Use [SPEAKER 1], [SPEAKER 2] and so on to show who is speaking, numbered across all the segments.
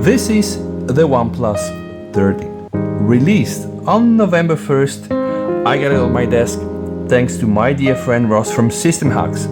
[SPEAKER 1] This is the OnePlus 30. Released on November 1st, I got it on my desk thanks to my dear friend Ross from System Hacks.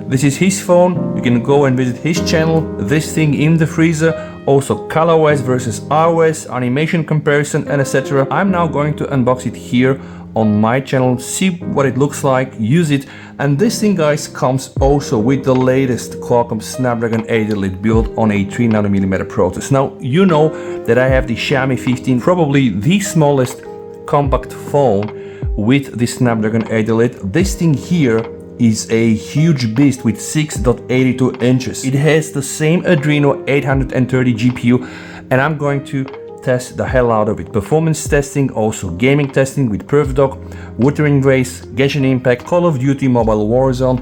[SPEAKER 1] This is his phone, you can go and visit his channel, this thing in the freezer, also ColorOS versus iOS, animation comparison and etc. I'm now going to unbox it here on my channel, see what it looks like, use it, and this thing guys comes also with the latest Qualcomm Snapdragon 8 Elite built on a 3nm process. Now you know that I have the Xiaomi 15, probably the smallest compact phone with the Snapdragon 8 Elite. This thing here is a huge beast with 6.82 inches. It has the same Adreno 830 GPU and I'm going to test the hell out of it. Performance testing, also gaming testing with PerfDock, Wuthering Waves, Genshin Impact, Call of Duty Mobile Warzone,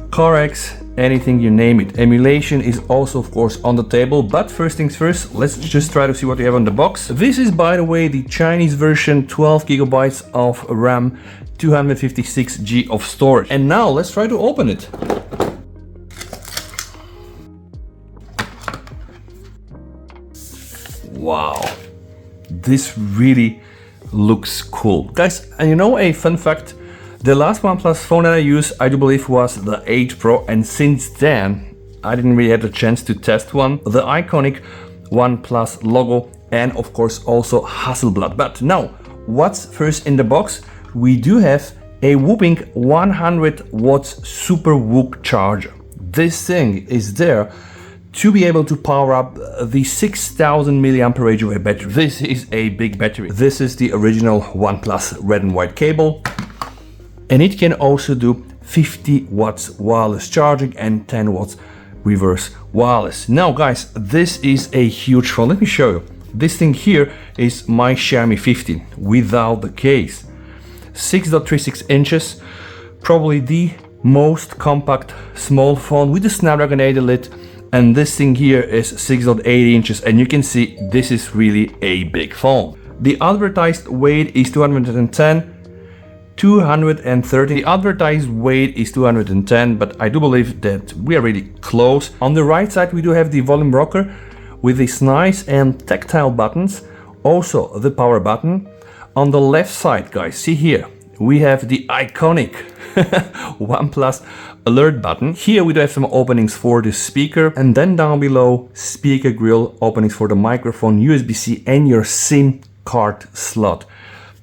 [SPEAKER 1] CarX, anything you name it. Emulation is also of course on the table, but first things first, let's just try to see what we have on the box. This is by the way the Chinese version, 12 GB of RAM, 256 GB of storage. And now let's try to open it. Wow, this really looks cool. Guys, and you know a fun fact? The last OnePlus phone that I used, I do believe was the 8 Pro, and since then I didn't really have the chance to test one. The iconic OnePlus logo and of course also Hasselblad. But now, what's first in the box? We do have a whopping 100 watts Super Whoop charger. This thing is there to be able to power up the 6000 mAh of a battery. This is a big battery. This is the original OnePlus red and white cable. And it can also do 50 watts wireless charging and 10 watts reverse wireless. Now guys, this is a huge phone. Let me show you. This thing here is my Xiaomi 15 without the case. 6.36 inches, probably the most compact small phone with the Snapdragon 8 Elite. And this thing here is 6.8 inches, and you can see this is really a big phone. The advertised weight is 210, 230. The advertised weight is 210, but I do believe that we are really close. On the right side we do have the volume rocker with these nice and tactile buttons, also the power button. On the left side, guys, see here, we have the iconic OnePlus alert button. Here we do have some openings for the speaker, and then down below, speaker grill, openings for the microphone, USB-C and your SIM card slot.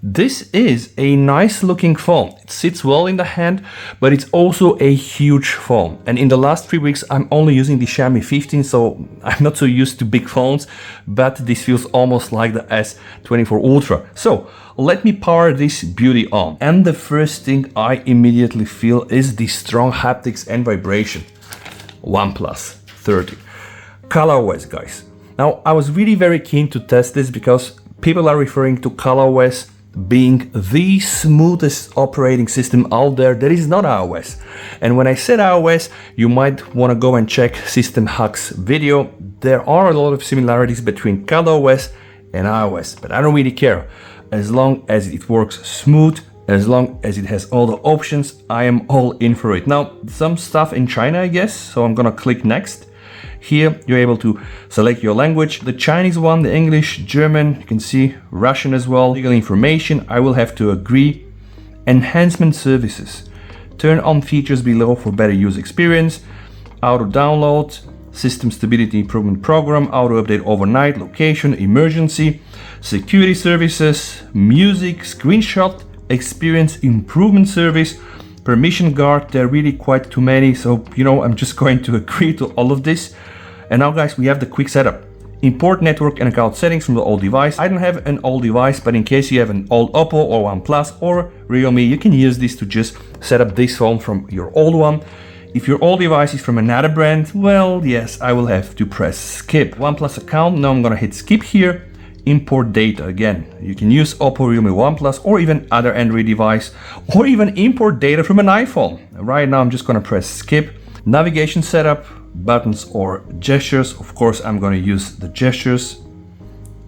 [SPEAKER 1] This is a nice looking phone. It sits well in the hand, but it's also a huge phone. And in the last 3 weeks, I'm only using the Xiaomi 15, so I'm not so used to big phones, but this feels almost like the S24 Ultra. So let me power this beauty on. And the first thing I immediately feel is the strong haptics and vibration. OnePlus 30. ColorOS, guys. Now, I was really very keen to test this because people are referring to ColorOS being the smoothest operating system out there that is not iOS. And when I said iOS, you might want to go and check System Hacks video. There are a lot of similarities between ColorOS and iOS, but I don't really care. As long as it works smooth, as long as it has all the options, I am all in for it. Now, some stuff in China, I guess, so I'm gonna click next. Here, you're able to select your language, the Chinese one, the English, German, you can see Russian as well. Legal information, I will have to agree. Enhancement services. Turn on features below for better user experience. Auto download, system stability improvement program, auto update overnight, location, emergency, security services, music, screenshot, experience improvement service, permission guard. There are really quite too many, so you know, I'm just going to agree to all of this. And now guys, we have the quick setup. Import network and account settings from the old device. I don't have an old device, but in case you have an old Oppo or OnePlus or Realme, you can use this to just set up this phone from your old one. If your old device is from another brand, well, yes, I will have to press skip. OnePlus account, now I'm gonna hit skip here. Import data again. You can use Oppo, Realme, OnePlus, or even other Android device, or even import data from an iPhone. Right now, I'm just gonna press skip. Navigation setup, buttons or gestures. Of course, I'm gonna use the gestures.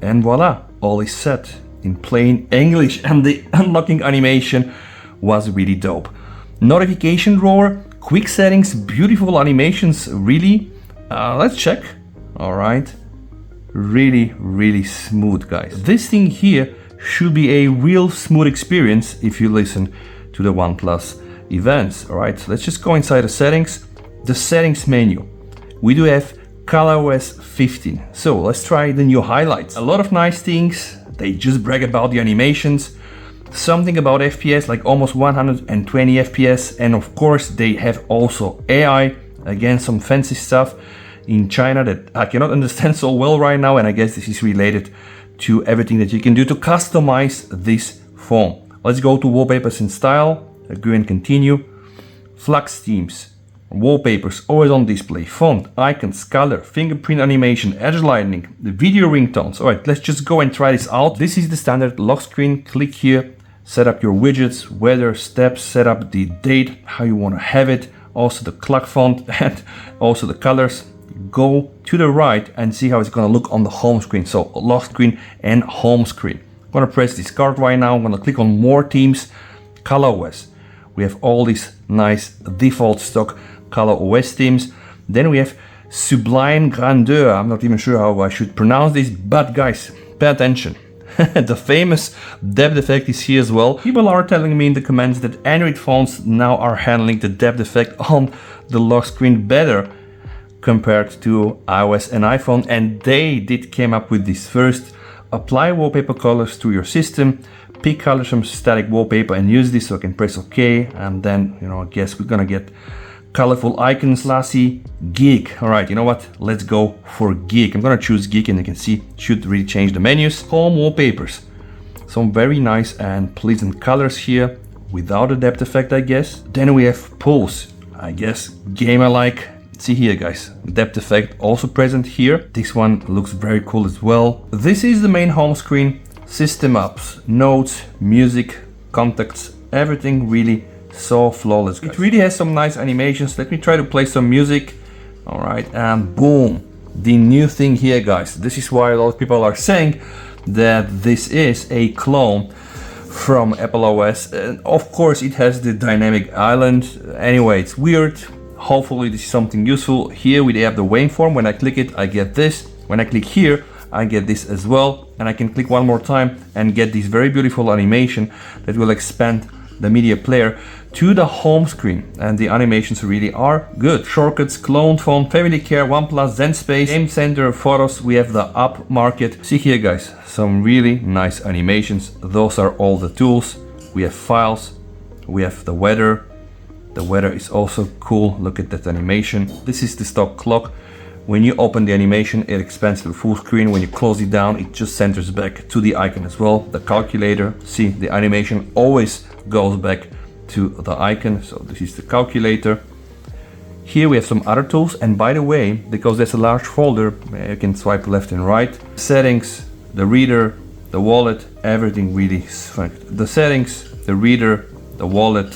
[SPEAKER 1] And voila, all is set in plain English. And the unlocking animation was really dope. Notification drawer, quick settings, beautiful animations, really. Let's check. All right. really smooth, guys. This thing here should be a real smooth experience if you listen to the OnePlus events. All right, so let's just go inside the settings menu. We do have ColorOS 15. So let's try the new highlights. A lot of nice things. They just brag about the animations. Something about FPS, like almost 120 FPS. And of course, they have also AI. Again, some fancy stuff in China that I cannot understand so well right now. And I guess this is related to everything that you can do to customize this phone. Let's go to wallpapers and style. Agree and continue. Flux themes. Wallpapers always on display, font, icons, color, fingerprint animation, edge lightning, the video ringtones. All right, let's just go and try this out. This is the standard lock screen. Click here, set up your widgets, weather, steps, set up the date, how you want to have it, also the clock font and also the colors. Go to the right and see how it's going to look on the home screen. So lock screen and home screen. I'm going to press discard right now. I'm going to click on more themes, ColorOS. We have all these nice default stock ColorOS themes. Then we have Sublime Grandeur. I'm not even sure how I should pronounce this, but guys, pay attention. The famous depth effect is here as well. People are telling me in the comments that Android phones now are handling the depth effect on the lock screen better compared to iOS and iPhone, and they did came up with this first. Apply wallpaper colors to your system, pick colors from static wallpaper and use this. So I can press OK, and then, you know, I guess we're gonna get colorful icons, classy, geek. All right, you know what? Let's go for geek. I'm gonna choose geek, and you can see it should really change the menus. Home wallpapers. Some very nice and pleasant colors here without a depth effect, I guess. Then we have pulse. I guess gamer-like. See here, guys, depth effect also present here. This one looks very cool as well. This is the main home screen. System apps, notes, music, contacts, everything really so flawless, guys. It really has some nice animations. Let me try to play some music. All right, and boom, the new thing here, guys. This is why a lot of people are saying that this is a clone from Apple OS. And of course, it has the dynamic island. Anyway, it's weird. Hopefully this is something useful. Here we have the waveform. When I click it, I get this. When I click here, I get this as well. And I can click one more time and get this very beautiful animation that will expand the media player to the home screen. And the animations really are good. Shortcuts, clone phone, family care, OnePlus, Zen Space, Game Center, photos. We have the up market. See here, guys, some really nice animations. Those are all the tools. We have files. We have the weather. The weather is also cool. Look at that animation. This is the stock clock. When you open the animation, it expands to the full screen. When you close it down, it just centers back to the icon as well. The calculator, see, the animation always goes back to the icon. So this is the calculator. Here we have some other tools. And by the way, because there's a large folder, you can swipe left and right. Settings, the reader, the wallet, everything really. The settings, the reader, the wallet,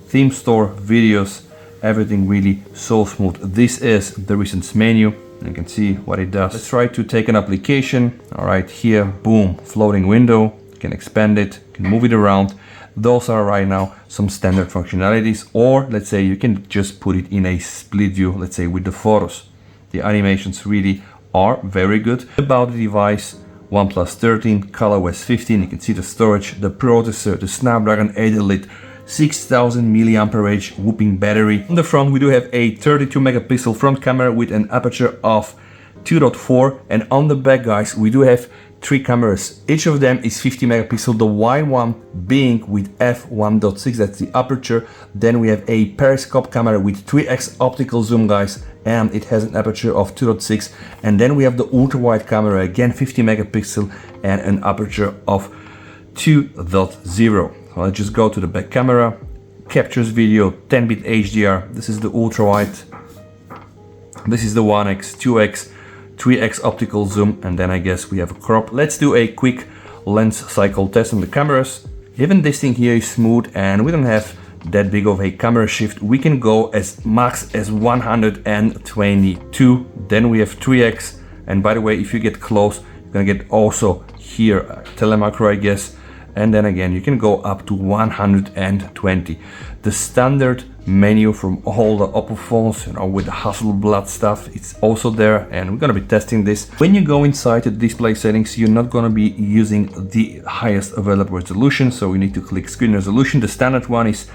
[SPEAKER 1] theme store, videos, everything really so smooth. This is the recent menu. You can see what it does. Let's try to take an application. All right, here, boom, floating window. You can expand it, you can move it around. Those are right now some standard functionalities, or let's say you can just put it in a split view, let's say with the photos. The animations really are very good. About the device, OnePlus 13, ColorOS 15, you can see the storage, the processor, the Snapdragon 8 Elite, 6000 mAh whooping battery. On the front we do have a 32 megapixel front camera with an aperture of 2.4, and on the back, guys, we do have 3 cameras. Each of them is 50 megapixel, the wide one being with f1.6, that's the aperture. Then we have a periscope camera with 3x optical zoom, guys, and it has an aperture of 2.6. And then we have the ultra wide camera, again 50 megapixel and an aperture of 2.0. So let's just go to the back camera. Captures video, 10-bit HDR. This is the ultra wide. This is the 1x, 2x, 3x optical zoom, and then I guess we have a crop. Let's do a quick lens cycle test on the cameras. Even this thing here is smooth and we don't have that big of a camera shift. We can go as max as 122. Then we have 3x, and by the way, if you get close, you're gonna get also here telemacro, I guess. And then again, you can go up to 120. The standard menu from all the Oppo phones, you know, with the Hasselblad stuff. It's also there, and we're gonna be testing this. When you go inside the display settings, you're not gonna be using the highest available resolution, so you need to click screen resolution. The standard one is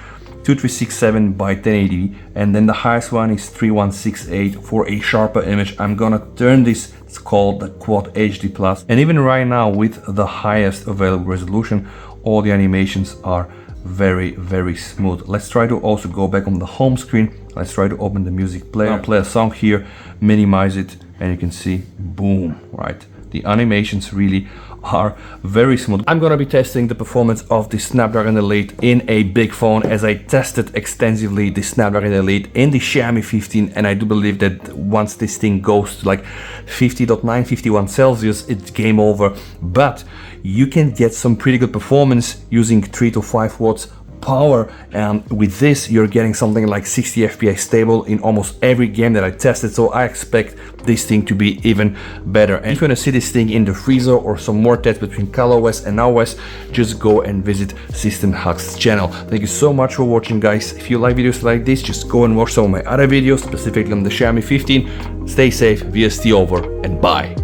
[SPEAKER 1] 2367 by 1080, and then the highest one is 3168 for a sharper image. I'm gonna turn this, it's called the Quad HD Plus, and even right now with the highest available resolution, all the animations are very smooth. Let's try to also go back on the home screen. Let's try to open the music player. I'll play a song here, minimize it, and you can see, boom, right? The animations really are very smooth. I'm gonna be testing the performance of the Snapdragon Elite in a big phone, as I tested extensively the Snapdragon Elite in the Xiaomi 15, and I do believe that once this thing goes to like 50.9, 51 Celsius, it's game over. But you can get some pretty good performance using 3 to 5 watts power, and with this you're getting something like 60 FPS stable in almost every game that I tested, so I expect this thing to be even better. And if you want to see this thing in the freezer or some more tests between ColorOS and iOS, just go and visit System Huck's channel. Thank you so much for watching, guys. If you like videos like this, just go and watch some of my other videos, specifically on the Xiaomi 15. Stay safe, VST over, and bye.